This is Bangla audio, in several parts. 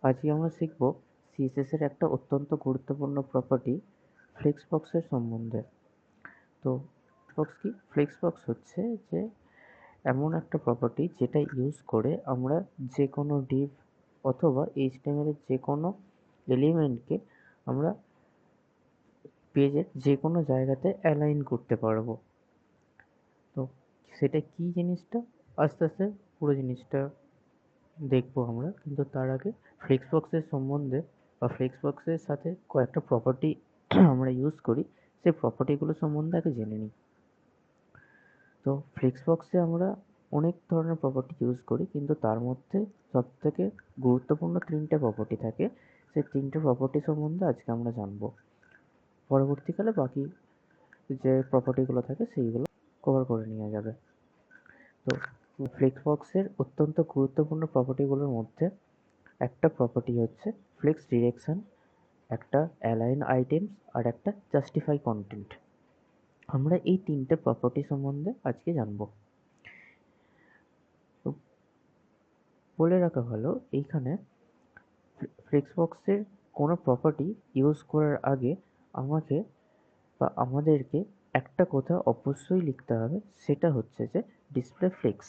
আজকে আমরা শিখব সিএসএস এর একটা অত্যন্ত গুরুত্বপূর্ণ প্রপার্টি ফ্লেক্সবক্সের সম্বন্ধে। তো ফ্লেক্সবক্স কি? ফ্লেক্সবক্স হচ্ছে যে এমন একটা প্রপার্টি যেটা ইউজ করে আমরা যে কোনো ডিভ অথবা এইচটিএমএল এর যে কোনো এলিমেন্টকে আমরা পেজের যে কোনো জায়গাতে অ্যালাইন করতে পারবো। তো সেটা কি জিনিসটা আস্তে আস্তে পুরো জিনিসটা দেখবো আমরা, কিন্তু তার আগে ফ্লেক্সবক্সের সম্বন্ধে বা ফ্লেক্সবক্সের সাথে কয়েকটা প্রপার্টি আমরা ইউজ করি, সেই প্রপার্টিগুলো সম্বন্ধে আগে জেনে নিই। তো ফ্লেক্সবক্সে আমরা অনেক ধরনের প্রপার্টি ইউজ করি, কিন্তু তার মধ্যে সবথেকে গুরুত্বপূর্ণ তিনটে প্রপার্টি থাকে। সেই তিনটে প্রপার্টি সম্বন্ধে আজকে আমরা জানবো। পরবর্তীকালে বাকি যে প্রপার্টিগুলো থাকে সেইগুলো কভার করে নেওয়া যাবে। তো ফ্লেক্সবক্সের অত্যন্ত গুরুত্বপূর্ণ প্রপার্টিগুলোর মধ্যে একটা প্রপার্টি হচ্ছে ফ্লেক্স ডিরেকশন, একটা অ্যালাইন আইটেমস আর একটা জাস্টিফাই কন্টেন্ট। আমরা এই তিনটে প্রপার্টি সম্বন্ধে আজকে জানবো। তো বলে রাখা ভালো, এইখানে ফ্লেক্সবক্সের কোনো প্রপার্টি ইউজ করার আগে আমাকে বা আমাদেরকে একটা কথা অবশ্যই লিখতে হবে, সেটা হচ্ছে যে ডিসপ্লে ফ্লেক্স।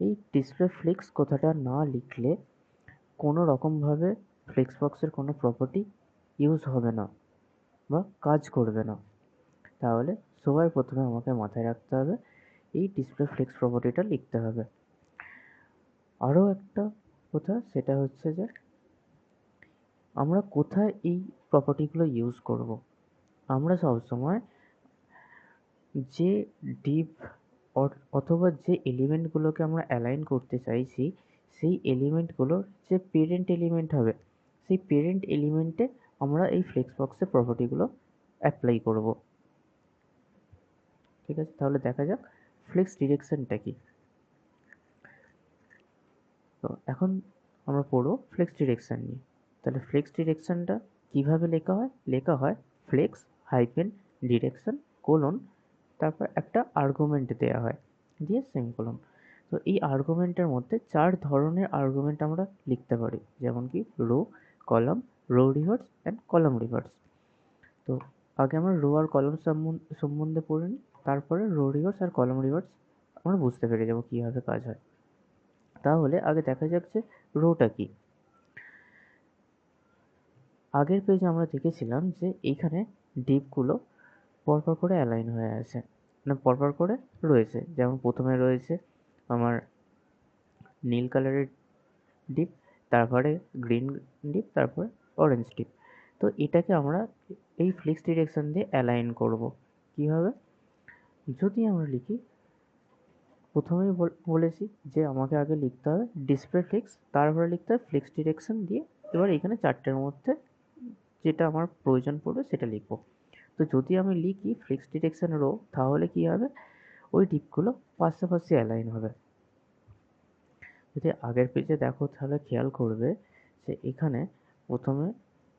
এই ডিসপ্লে ফ্লেক্স কথাটা না লিখলে কোনো রকমভাবে ফ্লেক্সবক্সের কোনো প্রপার্টি ইউজ হবে না বা কাজ করবে না। তাহলে সবার প্রথমে আমাকে মাথায় রাখতে হবে এই ডিসপ্লে ফ্লেক্স প্রপার্টিটা লিখতে হবে। আরও একটা কথা, সেটা হচ্ছে যে আমরা কোথায় এই প্রপার্টিগুলো ইউজ করব। আমরা সবসময় যে ডিপ অথবা যে এলিমেন্টগুলোকে আমরা অ্যালাইন করতে চাইছি, সেই এলিমেন্টগুলোর যে পেরেন্ট এলিমেন্ট হবে, সেই পেরেন্ট এলিমেন্টে আমরা এই ফ্লেক্সবক্সের প্রপার্টিগুলো অ্যাপ্লাই করব। ঠিক আছে, তাহলে দেখা যাক ফ্লেক্স ডিরেকশনটা কি। তো এখন আমরা পড়বো ফ্লেক্স ডিরেকশন নিয়ে। তাহলে ফ্লেক্স ডিরেকশনটা কিভাবে লেখা হয় ফ্লেক্স হাইফেন ডিরেকশন কোলন, তারপর একটা আর্গুমেন্ট দেওয়া হয়, দিয়ে সেমিকোলন। তো এই আর্গুমেন্টের মধ্যে 4 ধরনের আর্গুমেন্ট আমরা লিখতে পারি, যেমন কি row, column, row reverse and column reverse. তো আগে আমরা রো আর কলাম সম্বন্ধে পড়ে নিই, তারপরে rho rivers are column reverse আমরা বুঝতে পেরে যাবো কীভাবে কাজ হয়। তাহলে আগে দেখা যাক যে রোটা কি। আগের পেজে আমরা দেখেছিলাম যে এইখানে ডিপগুলো পরপর করে অ্যালাইন হয়ে আছে, মানে পরপর করে রয়েছে। যেমন প্রথমে রয়েছে আমার নীল কালারের ডিপ, তারপরে গ্রিন ডিপ, তারপরে অরেঞ্জ ডিপ। তো এটাকে আমরা এই ফ্লেক্স ডিরেকশন দিয়ে অ্যালাইন করব। কীভাবে? যদি আমরা লিখি, প্রথমেই বলেছি যে আমাকে আগে লিখতে হবে ডিসপ্লে ফ্লেক্স, তারপরে লিখতে হবে ফ্লেক্স ডিরেকশন দিয়ে এবার এখানে চারটের মধ্যে যেটা আমার প্রয়োজন পড়বে সেটা লিখবো। তো যদি আমি লিখি ফ্লেক্স ডিরেকশন রো, তাহলে কি হবে, ওই ডিপগুলো পাশাপাশি অ্যালাইন হবে। যদি আগের পেজে দেখো তাহলে খেয়াল করবে যে এখানে প্রথমে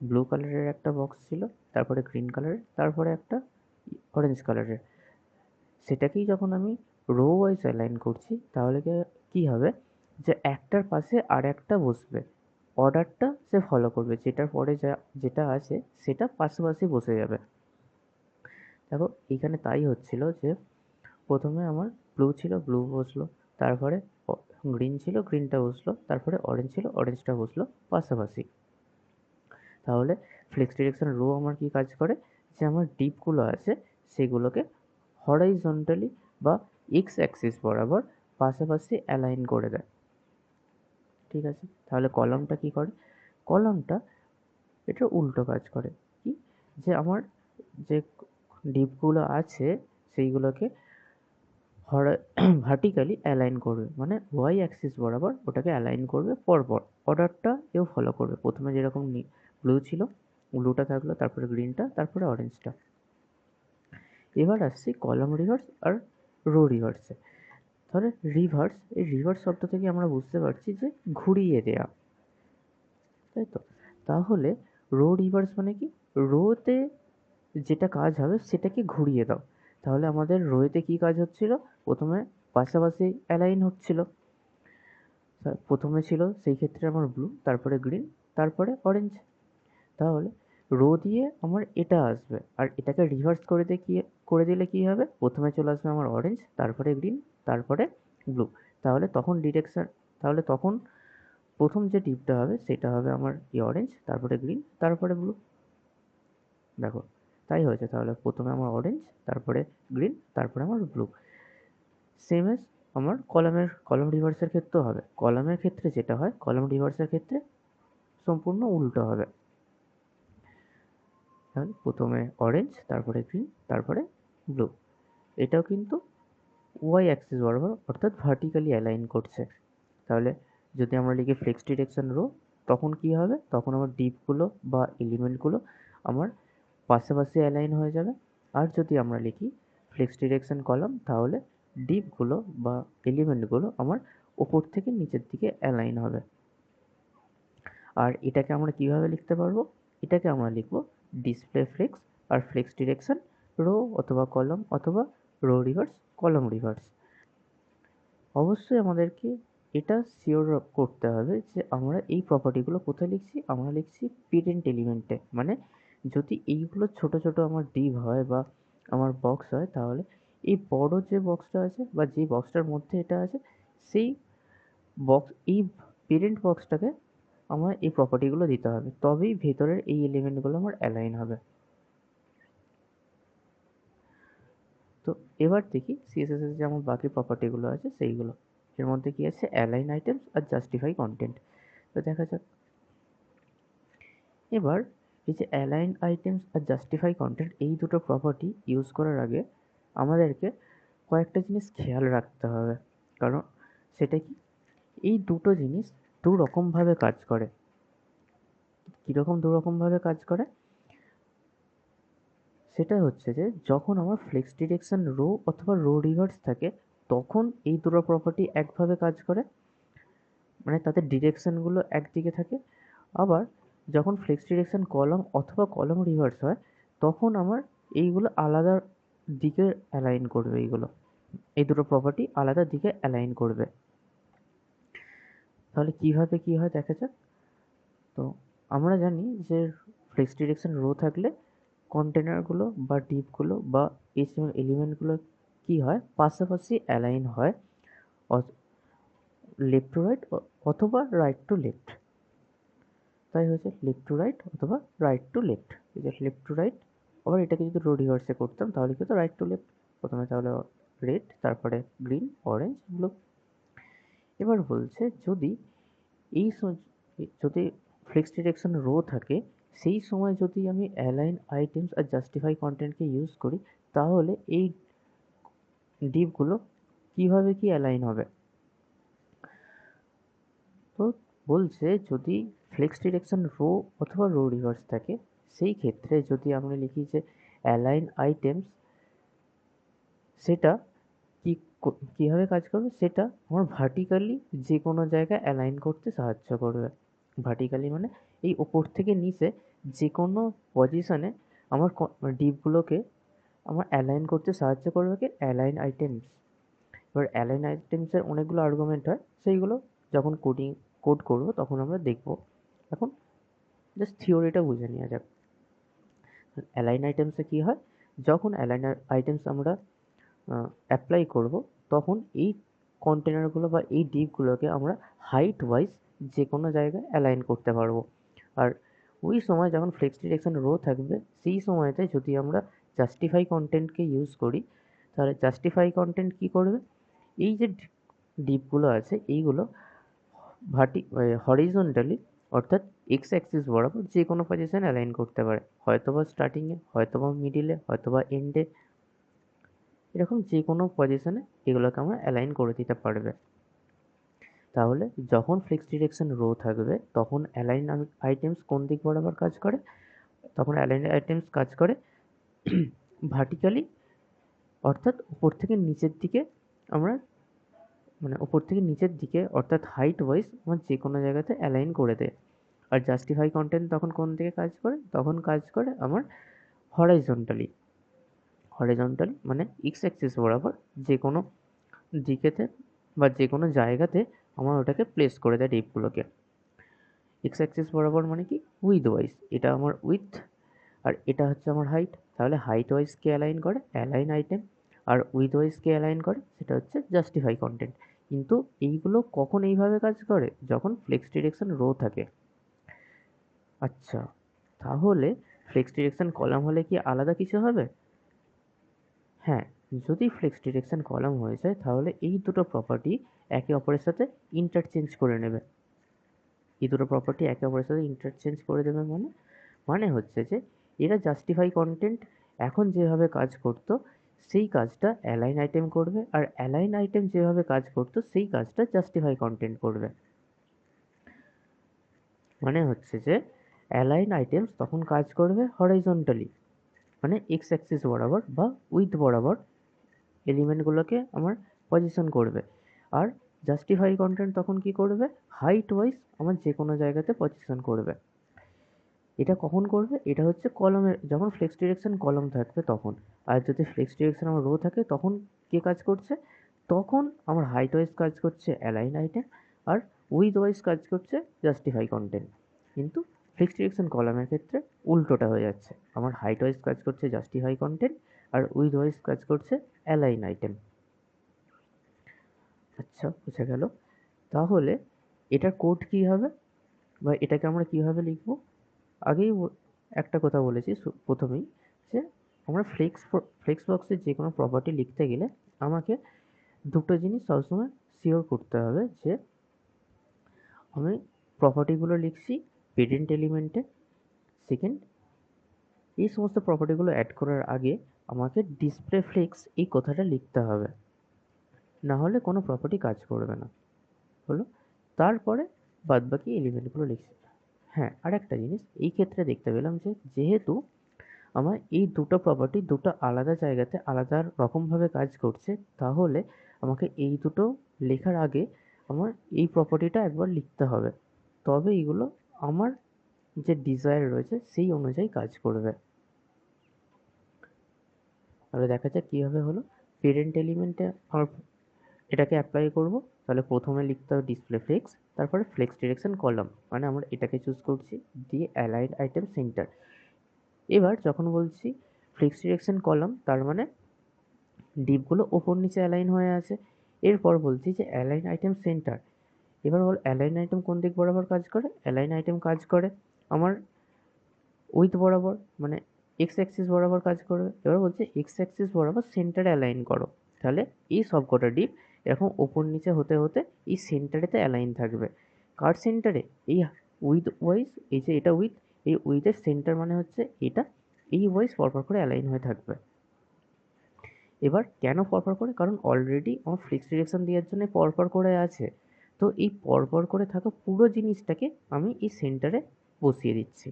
ব্লু কালারের একটা বক্স ছিল, তারপরে গ্রিন কালারের, তারপরে একটা অরেঞ্জ কালারের। সেটাকেই যখন আমি রো ওয়াইজ অ্যালাইন করছি, তাহলে কি হবে যে একটার পাশে আর একটা বসবে, অর্ডারটা সে ফলো করবে, যেটার পরে যেটা আছে সেটা পাশাপাশি বসে যাবে। দেখো এখানে তাই হচ্ছিল যে প্রথমে আমার ব্লু ছিল, ব্লু বসলো, তারপরে গ্রিন ছিল, গ্রিনটা বসলো, তারপরে অরেঞ্জ ছিল, অরেঞ্জটা বসলো পাশাপাশি। তাহলে ফ্লেক্স ডিরেকশন রো আমার কি কাজ করে, যে আমার ডিপগুলো আছে সেগুলোকে হরাইজন্টালি বা এক্স অ্যাক্সিস বরাবর পাশাপাশি অ্যালাইন করে দেয়। ঠিক আছে, তাহলে কলামটা কি করে, কলামটা এটা উল্টো কাজ করে। কি, যে আমার যে ডিপগুলো আছে সেইগুলোকে ভার্টিক্যালি অ্যালাইন করবে, মানে ওয়াই অ্যাক্সিস বরাবর ওটাকে অ্যালাইন করবে পরপর, অর্ডারটা এও ফলো করবে। প্রথমে যেরকম ব্লু ছিল, ব্লুটা থাকলো, তারপরে গ্রিনটা, তারপরে অরেঞ্জটা। এবার আসছি কলাম রিভার্স আর রো রিভার্সে। তাহলে রিভার্স, এই রিভার্স শব্দ থেকে আমরা বুঝতে পারছি যে ঘুরিয়ে দেয়া, তাই তো। তাহলে রো রিভার্স মানে কি, রোতে যেটা কাজ হবে সেটাকে ঘুরিয়ে দাও। তাহলে আমাদের রোতে কি কাজ হচ্ছিল, প্রথমে পাশাপাশি অ্যালাইন হচ্ছিল, প্রথমে ছিল সেই ক্ষেত্রে আমার ব্লু, তারপরে গ্রিন, তারপরে অরেঞ্জ। তাহলে রো দিয়ে আমার এটা আসবে, আর এটাকে রিভার্স করে দিলে কি হবে, প্রথমে চলে আসবে আমার অরেঞ্জ, তারপরে গ্রিন, তারপরে ব্লু। তাহলে তখন ডিরেকশন, তাহলে তখন প্রথম যে টিপটা হবে সেটা হবে আমার এই অরেঞ্জ, তারপরে গ্রিন, তারপরে ব্লু। দেখো তাই হয়েছে। তাহলে প্রথমে আমার অরেঞ্জ, তারপরে গ্রিন, তারপরে আমার ব্লু। সেম এজ আমার কলাম রিভার্সের ক্ষেত্রেও হবে। কলামের ক্ষেত্রে যেটা হয়, কলাম রিভার্সের ক্ষেত্রে সম্পূর্ণ উল্টো হবে। তাহলে প্রথমে অরেঞ্জ, তারপরে গ্রিন, তারপরে ব্লু। এটাও কিন্তু ওয়াই অ্যাক্সিস বরাবর অর্থাৎ ভার্টিক্যালি অ্যালাইন করছে। তাহলে যদি আমরা লিখি ফ্লেক্স ডিরেকশন রো, তখন কি হবে, তখন আমার ডিপগুলো বা এলিমেন্টগুলো আমার পাশাপাশি অ্যালাইন হয়ে যাবে। আর যদি আমরা লিখি ফ্লেক্স ডিরেকশন কলাম, তাহলে ডিপগুলো বা এলিমেন্টগুলো আমার ওপর থেকে নিচের দিকে অ্যালাইন হবে। আর এটাকে আমরা কিভাবে লিখতে পারবো, এটাকে আমরা লিখবো ডিসপ্লে ফ্লেক্স আর ফ্লেক্স ডিরেকশন রো অথবা কলাম অথবা রো রিভার্স কলাম রিভার্স। অবশ্যই আমাদেরকে এটা শিওর করতে হবে যে আমরা এই প্রপার্টিগুলো কোথায় লিখছি, আমরা লিখছি পেরেন্ট এলিমেন্টে। মানে যদি এইগুলো ছোট ছোট আমার ডিভ হয় বা আমার বক্স হয়, তাহলে এই বড় যে বক্সটা আছে বা যে বক্সটার মধ্যে এটা আছে, সেই এই পেরেন্ট বক্সটাকে আমার এই প্রপার্টিগুলো দিতে হবে, তবেই ভেতরের এই এলিমেন্টগুলো আমার অ্যালাইন হবে। তো এবার দেখি সিএসএস এর যে আমার বাকি প্রপার্টিগুলো আছে সেইগুলো। এর মধ্যে কি আছে, অ্যালাইন আইটেমস আর জাস্টিফাই কন্টেন্ট। তো দেখা যাক। এবার এই যে অ্যালাইন আইটেমস আর জাস্টিফাই কন্টেন্ট, এই দুটো প্রপার্টি ইউজ করার আগে আমাদেরকে কয়েকটা জিনিস খেয়াল রাখতে হবে। কারণ সেটা কি, এই দুটো জিনিস দু রকমভাবে কাজ করে। কীরকম দু রকমভাবে কাজ করে, সেটা হচ্ছে যে যখন আমার ফ্লেক্স ডিরেকশন রো অথবা রো রিভার্স থাকে, তখন এই দুটো প্রপার্টি একভাবে কাজ করে, মানে তাদের ডিরেকশনগুলো একদিকে থাকে। আবার যখন ফ্লেক্স ডিরেকশন কলাম অথবা কলাম রিভার্স হয়, তখন আমার এইগুলো আলাদা দিকে অ্যালাইন করবে। এই দুটো প্রপার্টি আলাদা দিকে অ্যালাইন করবে। তাহলে কিভাবে কি হয় দেখা যাক। তো আমরা জানি যে ফ্লেক্স ডিরেকশন রো থাকলে কন্টেনারগুলো বা ডিপগুলো বা এলিমেন্টগুলো কি হয়, পাশাপাশি অ্যালাইন হয়, লেফট টু রাইট অথবা রাইট টু লেফট। তাই হয়েছে লেফট টু রাইট অথবা রাইট টু লেফট। এই যে লেফট টু রাইট, আবার এটাকে যদি রো রিভার্সে করতাম তাহলে কি হতো, রাইট টু লেফট। প্রথমে তাহলে রেড, তারপরে গ্রিন, অরেঞ্জ, ব্লু। এবার বলছে যদি এই যদি ফ্লেক্স ডিরেকশন রো থাকে, সেই সময় যদি আমি অ্যালাইন আইটেমস আর জাস্টিফাই কন্টেন্টকে ইউজ করি, তাহলে এই ডিপগুলো কিভাবে কি অ্যালাইন হবে। তো বলছে যদি ফ্লেক্স ডিরেকশন রো অথবা রো রিভার্স থাকে, সেই ক্ষেত্রে যদি আমরা লিখি যে অ্যালাইন আইটেমস, সেটা কি কীভাবে কাজ করবে, সেটা আমার ভার্টিক্যালি যে কোনো জায়গায় অ্যালাইন করতে সাহায্য করবে। ভার্টিক্যালি মানে এই ওপর থেকে নিচে যে কোনো পজিশনে আমার ডিপগুলোকে আমার অ্যালাইন করতে সাহায্য করবে কি, অ্যালাইন আইটেমস। এবার অ্যালাইন আইটেমসের অনেকগুলো আর্গুমেন্ট হয়, সেইগুলো যখন কোড করবো তখন আমরা দেখব। এখন জাস্ট থিওরিটা বুঝে নেওয়া যাক। অ্যালাইন আইটেমসে কী হয়, যখন অ্যালাইন আইটেমস আমরা অ্যাপ্লাই করব, তখন এই কন্টেনারগুলো বা এই ডিপগুলোকে আমরা হাইট ওয়াইজ যে কোনো জায়গায় অ্যালাইন করতে পারবো। আর ওই সময় যখন ফ্লেক্স ডিরেকশন রো থাকবে, সেই সময়তে যদি আমরা জাস্টিফাই কন্টেন্টকে ইউজ করি, তাহলে জাস্টিফাই কন্টেন্ট কী করবে, এই যে ডিপগুলো আছে এইগুলো হরিজন্টালি অর্থাৎ এক্স অ্যাক্সিস বরাবর যে কোনো পজিশনে অ্যালাইন করতে পারে, হয়তোবা স্টার্টিংয়ে, হয়তোবা মিডিলে, হয়তোবা এন্ডে, এরকম যে কোনো পজিশনে এগুলোকে আমরা অ্যালাইন করে দিতে পারবে। তাহলে যখন ফ্লেক্স ডিরেকশন রো থাকবে, তখন অ্যালাইন আইটেমস কোন দিক বরাবর কাজ করে, তখন অ্যালাইন আইটেমস কাজ করে ভার্টিক্যালি, অর্থাৎ উপর থেকে নিচের দিকে আমরা, মানে উপর থেকে নিচের দিকে অর্থাৎ হাইট ওয়াইজ আমার যে কোনো জায়গাতে অ্যালাইন করে দেয়। আর জাস্টিফাই কন্টেন্ট তখন কোন দিকে কাজ করে, তখন কাজ করে আমার হরাইজন্টালি মানে এক্স অ্যাক্সিস বরাবর যে কোনো দিকেতে বা যে কোনো জায়গাতে আমার ওটাকে প্লেস করে দেয় ডিপগুলোকে। এক্স অ্যাক্সিস বরাবর মানে কি উইথ ওয়াইজ, এটা আমার উইথ আর এটা হচ্ছে আমার হাইট, তাহলে হাইট ওয়াইজ কে অ্যালাইন করে অ্যালাইন আইটেম, আর উইথ ওয়াইজ কে অ্যালাইন করে সেটা হচ্ছে জাস্টিফাই কন্টেন্ট। কিন্তু এইগুলো কখন এইভাবে কাজ করে, যখন ফ্লেক্স ডিরেকশন রো থাকে। আচ্ছা, তাহলে ফ্লেক্স ডিরেকশন কলাম হলে কি আলাদা কিছু হবে? হ্যাঁ, যদি ফ্লেক্স ডিরেকশন কলাম হয়ে যায় তাহলে এই দুটো প্রপার্টি একে অপরের সাথে ইন্টারচেঞ্জ করে নেবে। এই দুটো প্রপার্টি একে অপরের সাথে ইন্টারচেঞ্জ করে দেবে মানে মানে হচ্ছে যে এরা জাস্টিফাই কন্টেন্ট এখন যেভাবে কাজ করতো সেই কাজটা অ্যালাইন আইটেম করবে, আর অ্যালাইন আইটেম যেভাবে কাজ করতো সেই কাজটা জাস্টিফাই কন্টেন্ট করবে। মানে হচ্ছে যে অ্যালাইন আইটেমস তখন কাজ করবে হরাইজন্টালি, মানে এক্স অ্যাক্সিস বরাবর বা উইথ বরাবর এলিমেন্টগুলোকে আমার পজিশন করবে, আর জাস্টিফাই কন্টেন্ট তখন কি করবে হাইট ওয়াইজ আমার যে কোনো জায়গাতে পজিশন করবে। এটা কখন করবে, এটা হচ্ছে কলমের যখন ফ্লেক্স ডিরেকশন কলম থাকবে তখন। আর যদি ফ্লেক্স ডিরেকশন আমার রো থাকে তখন কে কাজ করছে, তখন আমার হাইট ওয়াইজ কাজ করছে অ্যালাইন আইটেম, আর উইথ ওয়াইজ কাজ করছে জাস্টিফাই কন্টেন্ট। কিন্তু ফ্লেক্স ডিরেকশন কলামের ক্ষেত্রে উল্টোটা হয়ে যাচ্ছে, আমার হাইট ওয়াইজ কাজ করছে জাস্টিফাই কন্টেন্ট আর উইথ ওয়াইজ কাজ করছে অ্যালাইন আইটেম। আচ্ছা, বোঝা গেল। তাহলে এটার কোড কি হবে বা এটাকে আমরা কিভাবে লিখবো? আগেই একটা কথা বলেছি প্রথমেই, যে আমরা ফ্লেক্স বক্সের যে কোনো প্রপার্টি লিখতে গেলে আমাকে দুটো জিনিস সবসময় শিওর করতে হবে, যে আমি প্রপার্টিগুলো লিখছি পেরেন্ট এলিমেন্টে। সেকেন্ড, এই সমস্ত প্রপার্টিগুলো অ্যাড করার আগে আমাকে ডিসপ্লে ফ্লেক্স এই কথাটা লিখতে হবে, না হলে কোনো প্রপার্টি কাজ করবে না। হলো, তারপরে বাদবাকি এলিমেন্টগুলো লিখছি। হ্যাঁ, আর একটা জিনিস এই ক্ষেত্রে দেখতে পেলাম, যে যেহেতু আমার এই দুটো প্রপার্টি দুটো আলাদা জায়গাতে আলাদা রকমভাবে কাজ করছে, তাহলে আমাকে এই দুটো লেখার আগে আমার এই প্রপার্টিটা একবার লিখতে হবে, তবে এগুলো আমার যে ডিজায়ার রয়েছে সেই অনুযায়ী কাজ করবে। তাহলে দেখা যাক কীভাবে হলো। পেরেন্ট এলিমেন্টে আমার এটাকে অ্যাপ্লাই করব, তাহলে প্রথমে লিখতে হবে ডিসপ্লে ফ্লেক্স, তারপরে ফ্লেক্স ডিরেকশন কলাম, মানে আমরা এটাকে চুজ করছি দিয়ে অ্যালাইন আইটেম সেন্টার। এবার যখন বলছি ফ্লেক্স ডিরেকশন কলাম, তার মানে ডিপগুলো ওপর নিচে অ্যালাইন হয়ে আছে। এরপর বলছি যে অ্যালাইন আইটেম সেন্টার। এবার বল অ্যালাইন আইটেম কোন দিক বরাবর কাজ করে, অ্যালাইন আইটেম কাজ করে আমার উইথ বরাবর, মানে এক্স অ্যাক্সিস বরাবর কাজ করবে। এবার বলছে এক্স অ্যাক্সিস বরাবর সেন্টারে অ্যালাইন করো, তাহলে এই সবকটা ডিপ এরকম ওপর নিচে হতে হতে এই সেন্টারেতে অ্যালাইন থাকবে। কার সেন্টারে, এই উইথ ওয়াইজ, এই যে এটা উইথ, এই উইথের সেন্টার মানে হচ্ছে এটা, এই ওয়াইজ পরপর করে অ্যালাইন হয়ে থাকবে। এবার কেন পরপর করে, কারণ অলরেডি আমার ফ্লেক্স ডিরেকশন দেওয়ার জন্য পরপর করে আছে, তো এই পরপর করে থাকা পুরো জিনিসটাকে আমি এই সেন্টারে বসিয়ে দিচ্ছি।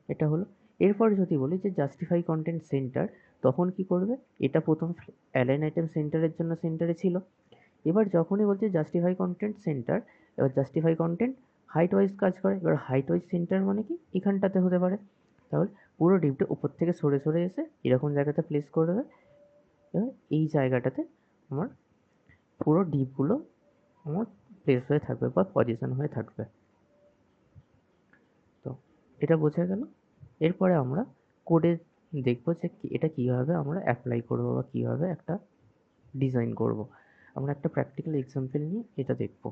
এটা হলো। এরপর যদি বলি যে জাস্টিফাই কন্টেন্ট সেন্টার, তখন কি করবে, এটা প্রথম অ্যালাইন আইটেম সেন্টারের জন্য সেন্টারে ছিল। এবার যখনই বলছে জাস্টিফাই কন্টেন্ট সেন্টার, এবার জাস্টিফাই কন্টেন্ট হাইট ওয়াইজ কাজ করে। এবার হাইট ওয়াইজ সেন্টার মানে কি এখানটাতে হতে পারে, তাহলে পুরো ডিপটা উপর থেকে সরে সরে এসে এরকম জায়গাতে প্লেস করবে। এবার এই জায়গাটাতে আমার পুরো ডিপগুলো আমার প্লেস হয়ে থাকবে বা পজিশন হয়ে থাকবে। তো এটা বোঝা গেল। এরপরে আমরা কোডে দেখবো যে এটা কীভাবে আমরা অ্যাপ্লাই করব বা কীভাবে একটা ডিজাইন করব। আমরা একটা প্র্যাকটিক্যাল এক্সাম্পল নিয়ে এটা দেখব।